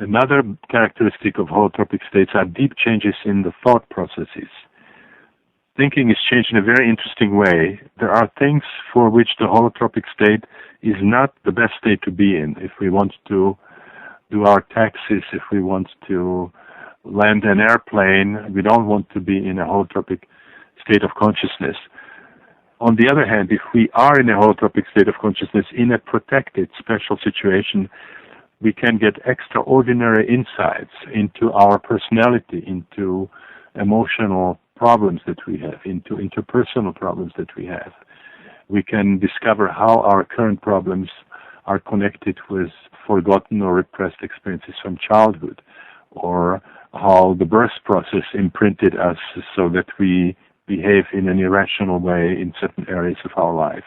Another characteristic of holotropic states are deep changes in the thought processes. Thinking is changed in a very interesting way. There are things for which the holotropic state is not the best state to be in. If we want to do our taxes, if we want to land an airplane, we don't want to be in a holotropic state of consciousness. On the other hand, if we are in a holotropic state of consciousness in a protected special situation, we can get extraordinary insights into our personality, into emotional problems that we have, into interpersonal problems that we have. We can discover how our current problems are connected with forgotten or repressed experiences from childhood, or how the birth process imprinted us so that we behave in an irrational way in certain areas of our life.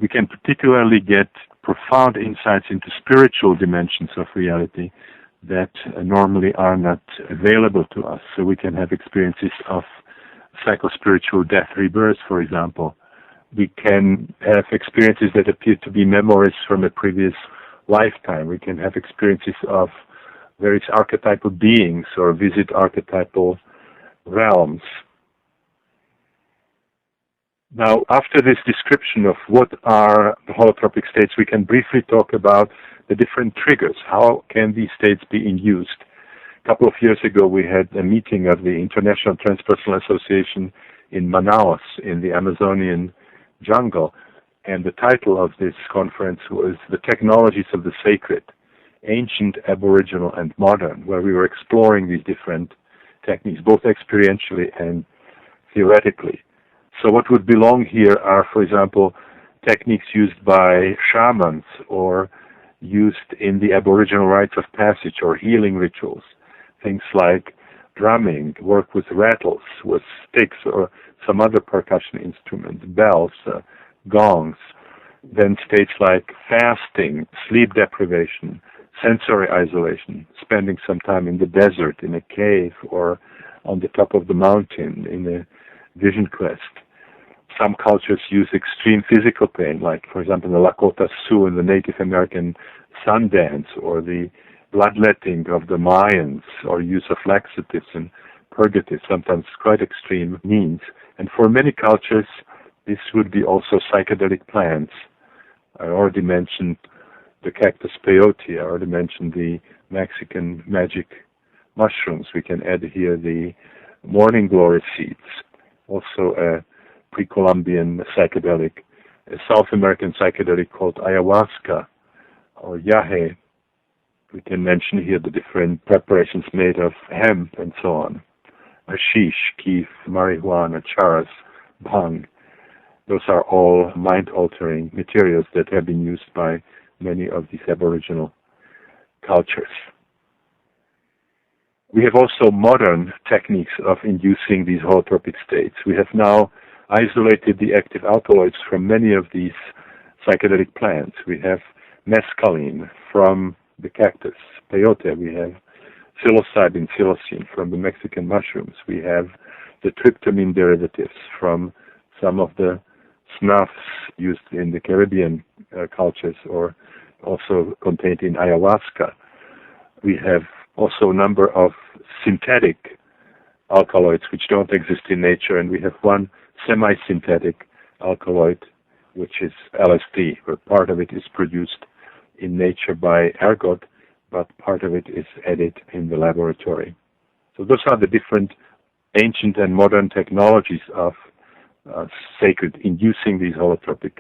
We can particularly get profound insights into spiritual dimensions of reality that normally are not available to us. So we can have experiences of psychospiritual death, rebirth, for example. We can have experiences that appear to be memories from a previous lifetime. We can have experiences of various archetypal beings or visit archetypal realms. Now, after this description of what are the holotropic states, we can briefly talk about the different triggers. How can these states be induced? A couple of years ago, we had a meeting of the International Transpersonal Association in Manaus, in the Amazonian jungle, and the title of this conference was The Technologies of the Sacred, Ancient, Aboriginal, and Modern, where we were exploring these different techniques, both experientially and theoretically. So what would belong here are, for example, techniques used by shamans or used in the Aboriginal rites of passage or healing rituals. Things like drumming, work with rattles, with sticks or some other percussion instruments, bells, gongs. Then states like fasting, sleep deprivation, sensory isolation, spending some time in the desert, in a cave, or on the top of the mountain in a vision quest. Some cultures use extreme physical pain, like, for example, the Lakota Sioux in the Native American sun dance, or the bloodletting of the Mayans, or use of laxatives and purgatives, sometimes quite extreme means. And for many cultures, this would be also psychedelic plants. I already mentioned the cactus peyote. I already mentioned the Mexican magic mushrooms. We can add here the morning glory seeds, also a pre-Columbian psychedelic, a South American psychedelic called ayahuasca or yahe. We can mention here the different preparations made of hemp and so on. Hashish, keef, marijuana, charas, bhang. Those are all mind-altering materials that have been used by many of these Aboriginal cultures. We have also modern techniques of inducing these holotropic states. We have now isolated the active alkaloids from many of these psychedelic plants. We have mescaline from the cactus, peyote. We have psilocybin, psilocin from the Mexican mushrooms. We have the tryptamine derivatives from some of the snuffs used in the Caribbean cultures, or also contained in ayahuasca. We have also a number of synthetic alkaloids which don't exist in nature, and we have one semi-synthetic alkaloid, which is LSD, where part of it is produced in nature by ergot, but part of it is added in the laboratory. So those are the different ancient and modern technologies of sacred inducing these holotropic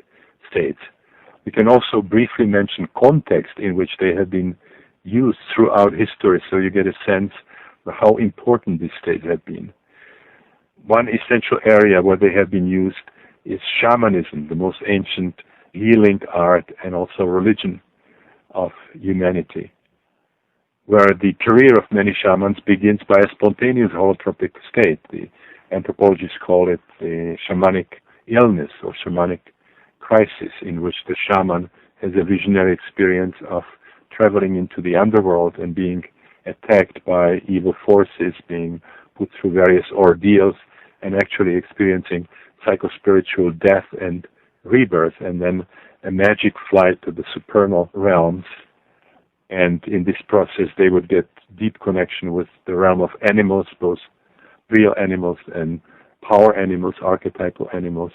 states. We can also briefly mention context in which they have been used throughout history, so you get a sense of how important these states have been. One essential area where they have been used is shamanism, the most ancient healing art and also religion of humanity, where the career of many shamans begins by a spontaneous holotropic state. The anthropologists call it the shamanic illness or shamanic crisis, in which the shaman has a visionary experience of traveling into the underworld and being attacked by evil forces, being put through various ordeals, and actually experiencing psychospiritual death and rebirth, and then a magic flight to the supernal realms And in this process, they would get deep connection with the realm of animals, both real animals and power animals, archetypal animals,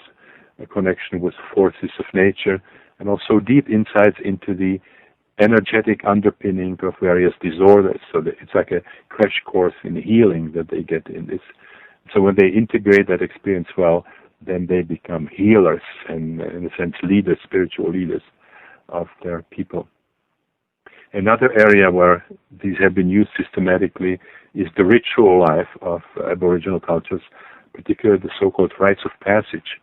a connection with forces of nature, and also deep insights into the energetic underpinning of various disorders. So that it's like a crash course in healing that they get in this. So when they integrate that experience well, then they become healers and, in a sense, leaders, spiritual leaders of their people. Another area where these have been used systematically is the ritual life of Aboriginal cultures, particularly the so-called rites of passage,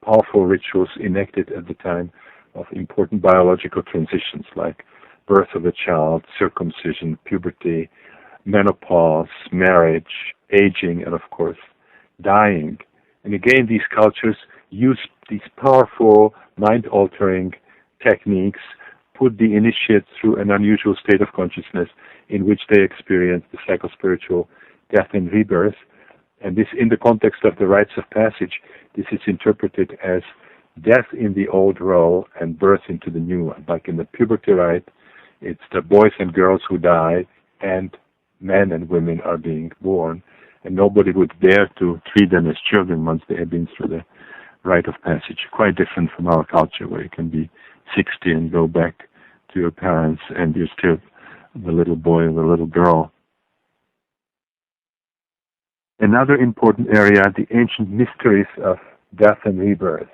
powerful rituals enacted at the time of important biological transitions like birth of a child, circumcision, puberty, menopause, marriage, aging, and of course, dying. And again, these cultures use these powerful, mind-altering techniques, put the initiates through an unusual state of consciousness in which they experience the psychospiritual death and rebirth. And this, in the context of the rites of passage, this is interpreted as death in the old role and birth into the new one. Like in the puberty rite, it's the boys and girls who die, and men and women are being born. And nobody would dare to treat them as children once they have been through the rite of passage. Quite different from our culture, where you can be 60 and go back to your parents and you're still the little boy or the little girl. Another important area, the ancient mysteries of death and rebirth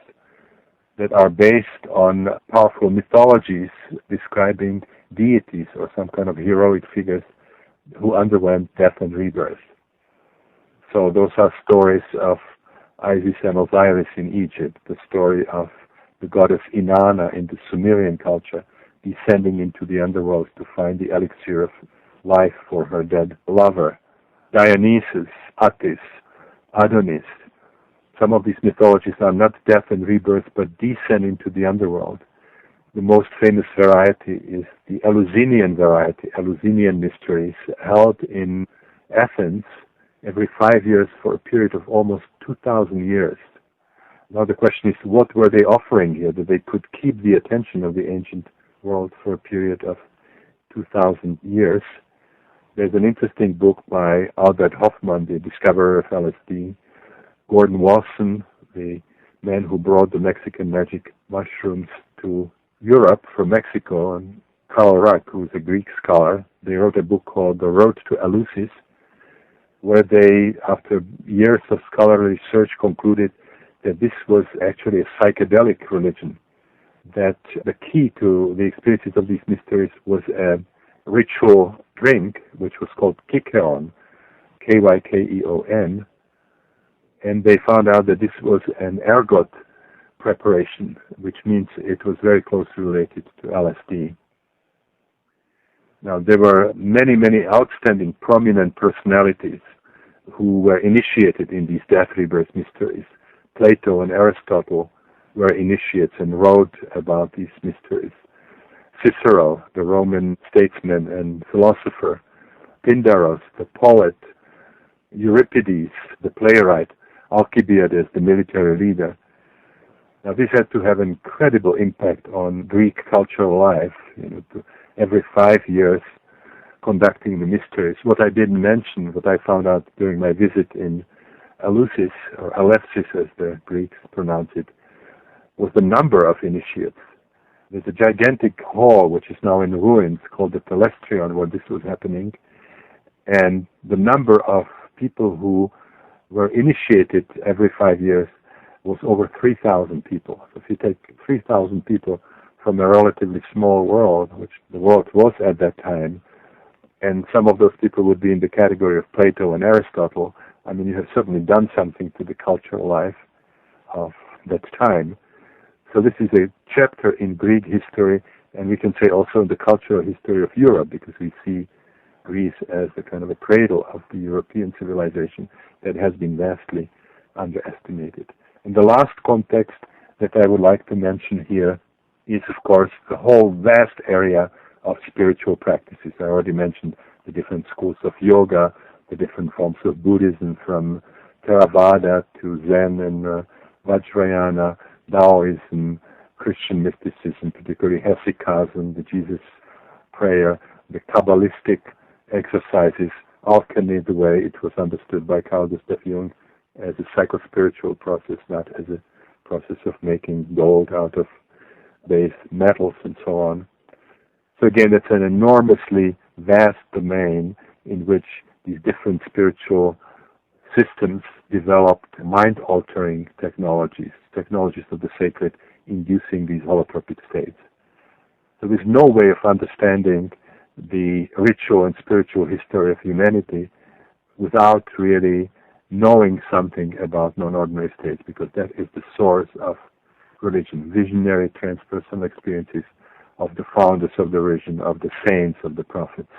that are based on powerful mythologies describing deities or some kind of heroic figures who underwent death and rebirth. So those are stories of Isis and Osiris in Egypt, the story of the goddess Inanna in the Sumerian culture, descending into the underworld to find the elixir of life for her dead lover. Dionysus, Attis, Adonis. Some of these mythologies are not death and rebirth, but descent into the underworld. The most famous variety is the Eleusinian variety, Eleusinian mysteries, held in Athens every 5 years for a period of almost 2,000 years. Now the question is, what were they offering here that they could keep the attention of the ancient world for a period of 2,000 years? There's an interesting book by Albert Hoffman, the discoverer of LSD, Gordon Wasson, the man who brought the Mexican magic mushrooms to Europe from Mexico, and Karl Ruck, who's a Greek scholar. They wrote a book called The Road to Eleusis, where they, after years of scholarly research, concluded that this was actually a psychedelic religion, that the key to the experiences of these mysteries was a ritual drink, which was called Kykeon, Kykeon, and they found out that this was an ergot preparation, which means it was very closely related to LSD. Now, there were many, many outstanding, prominent personalities who were initiated in these death rebirth mysteries. Plato and Aristotle were initiates and wrote about these mysteries. Cicero, the Roman statesman and philosopher, Pindaros, the poet, Euripides, the playwright, Alcibiades, the military leader. Now, this had to have an incredible impact on Greek cultural life, every 5 years conducting the mysteries. What I didn't mention, what I found out during my visit in Eleusis, or Alephsis as the Greeks pronounce it, was the number of initiates. There's a gigantic hall which is now in ruins called the Telestrion where this was happening, and the number of people who were initiated every 5 years was over 3,000 people. So if you take 3,000 people from a relatively small world, which the world was at that time, and some of those people would be in the category of Plato and Aristotle, I mean, you have certainly done something to the cultural life of that time. So this is a chapter in Greek history, and we can say also in the cultural history of Europe, because we see Greece as a kind of a cradle of the European civilization that has been vastly underestimated. And the last context that I would like to mention here is, of course, the whole vast area of spiritual practices. I already mentioned the different schools of yoga, the different forms of Buddhism, from Theravada to Zen and Vajrayana, Taoism, Christian mysticism, particularly Hesychasm, the Jesus prayer, the Kabbalistic exercises, alchemy, the way it was understood by Carl Gustav Jung, as a psychospiritual process, not as a process of making gold out of base metals and so on. So again, it's an enormously vast domain in which these different spiritual systems developed mind-altering technologies of the sacred, inducing these holotropic states. So there's no way of understanding the ritual and spiritual history of humanity without really knowing something about non-ordinary states, because that is the source of religion, visionary transpersonal experiences of the founders of the religion, of the saints, of the prophets.